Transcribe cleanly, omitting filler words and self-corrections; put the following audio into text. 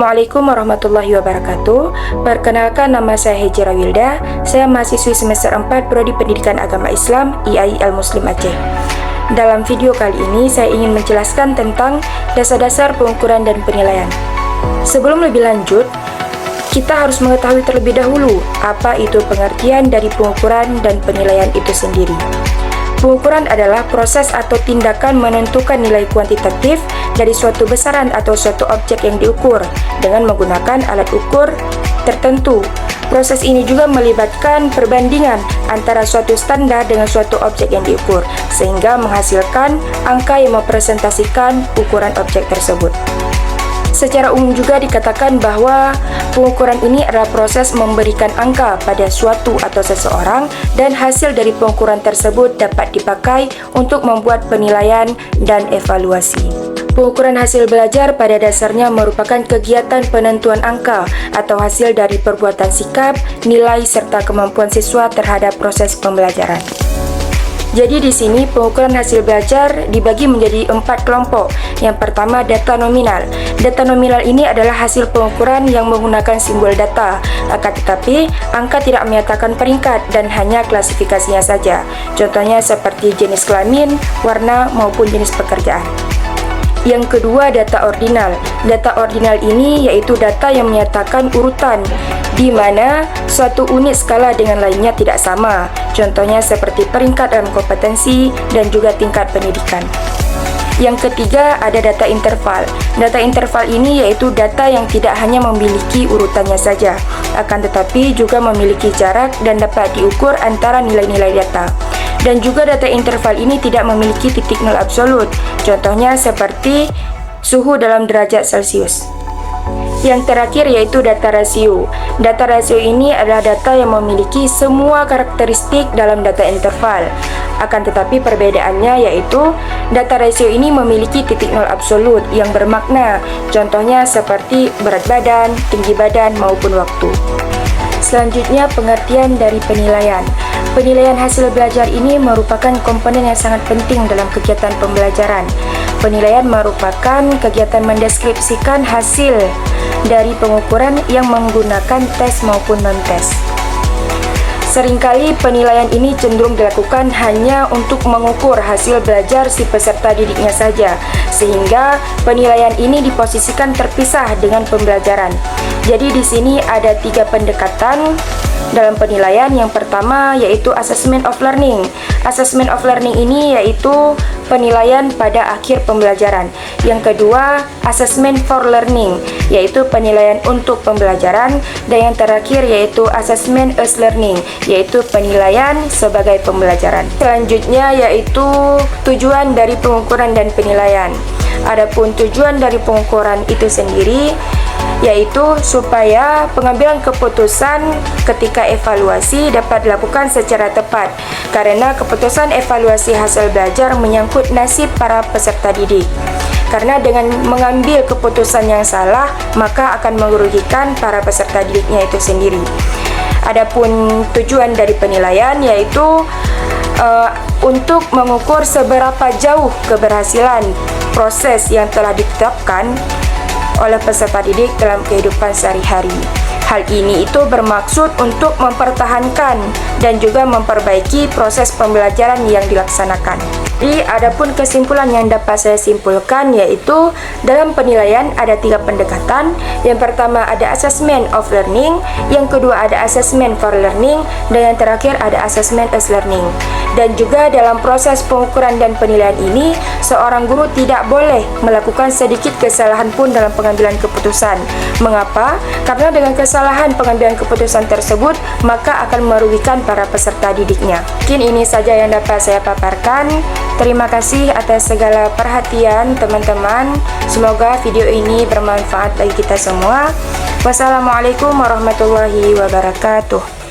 Assalamualaikum warahmatullahi wabarakatuh. Perkenalkan, nama saya Hejira Wilda. Saya mahasiswi semester 4 Prodi Pendidikan Agama Islam IAI Al-Muslim Aceh. Dalam video kali ini saya ingin menjelaskan tentang dasar-dasar pengukuran dan penilaian. Sebelum lebih lanjut, kita harus mengetahui terlebih dahulu apa itu pengertian dari pengukuran dan penilaian itu sendiri. Pengukuran adalah proses atau tindakan menentukan nilai kuantitatif dari suatu besaran atau suatu objek yang diukur dengan menggunakan alat ukur tertentu. Proses ini juga melibatkan perbandingan antara suatu standar dengan suatu objek yang diukur, sehingga menghasilkan angka yang merepresentasikan ukuran objek tersebut. Secara umum juga dikatakan bahwa pengukuran ini adalah proses memberikan angka pada suatu atau seseorang, dan hasil dari pengukuran tersebut dapat dipakai untuk membuat penilaian dan evaluasi. Pengukuran hasil belajar pada dasarnya merupakan kegiatan penentuan angka atau hasil dari perbuatan sikap, nilai, serta kemampuan siswa terhadap proses pembelajaran. Jadi di sini pengukuran hasil belajar dibagi menjadi 4 kelompok. Yang pertama, data nominal. Data nominal ini adalah hasil pengukuran yang menggunakan simbol data. Akan tetapi, angka tidak menyatakan peringkat dan hanya klasifikasinya saja. Contohnya seperti jenis kelamin, warna, maupun jenis pekerjaan. Yang kedua, data ordinal. Data ordinal ini yaitu data yang menyatakan urutan, di mana suatu unit skala dengan lainnya tidak sama. Contohnya seperti peringkat dalam kompetensi dan juga tingkat pendidikan. Yang ketiga, ada data interval. Data interval ini yaitu data yang tidak hanya memiliki urutannya saja, akan tetapi juga memiliki jarak dan dapat diukur antara nilai-nilai data. Dan juga data interval ini tidak memiliki titik nol absolut. Contohnya seperti suhu dalam derajat Celcius. Yang terakhir yaitu data rasio. Data rasio ini adalah data yang memiliki semua karakteristik dalam data interval. Akan tetapi perbedaannya yaitu data rasio ini memiliki titik nol absolut yang bermakna. Contohnya seperti berat badan, tinggi badan, maupun waktu. Selanjutnya, pengertian dari penilaian. Penilaian hasil belajar ini merupakan komponen yang sangat penting dalam kegiatan pembelajaran. Penilaian merupakan kegiatan mendeskripsikan hasil dari pengukuran yang menggunakan tes maupun non-tes. Seringkali penilaian ini cenderung dilakukan hanya untuk mengukur hasil belajar si peserta didiknya saja, sehingga penilaian ini diposisikan terpisah dengan pembelajaran. Jadi di sini ada 3 pendekatan dalam penilaian. Yang pertama yaitu assessment of learning. Assessment of learning ini yaitu penilaian pada akhir pembelajaran. Yang kedua, assessment for learning, yaitu penilaian untuk pembelajaran. Dan yang terakhir yaitu assessment as learning, yaitu penilaian sebagai pembelajaran. Selanjutnya yaitu tujuan dari pengukuran dan penilaian. Adapun tujuan dari pengukuran itu sendiri yaitu supaya pengambilan keputusan ketika evaluasi dapat dilakukan secara tepat, karena keputusan evaluasi hasil belajar menyangkut nasib para peserta didik. Karena dengan mengambil keputusan yang salah, maka akan merugikan para peserta didiknya itu sendiri. Adapun tujuan dari penilaian yaitu untuk mengukur seberapa jauh keberhasilan proses yang telah ditetapkan oleh peserta didik dalam kehidupan sehari-hari. Hal ini itu bermaksud untuk mempertahankan dan juga memperbaiki proses pembelajaran yang dilaksanakan. Jadi, adapun kesimpulan yang dapat saya simpulkan yaitu dalam penilaian ada 3 pendekatan. Yang pertama ada assessment of learning, yang kedua ada assessment for learning, dan yang terakhir ada assessment as learning. Dan juga dalam proses pengukuran dan penilaian ini, seorang guru tidak boleh melakukan sedikit kesalahan pun dalam pengambilan keputusan. Mengapa? Karena dengan kesalahan pengambilan keputusan tersebut, maka akan merugikan para peserta didiknya. Mungkin ini saja yang dapat saya paparkan. Terima kasih atas segala perhatian teman-teman. Semoga video ini bermanfaat bagi kita semua. Wassalamualaikum warahmatullahi wabarakatuh.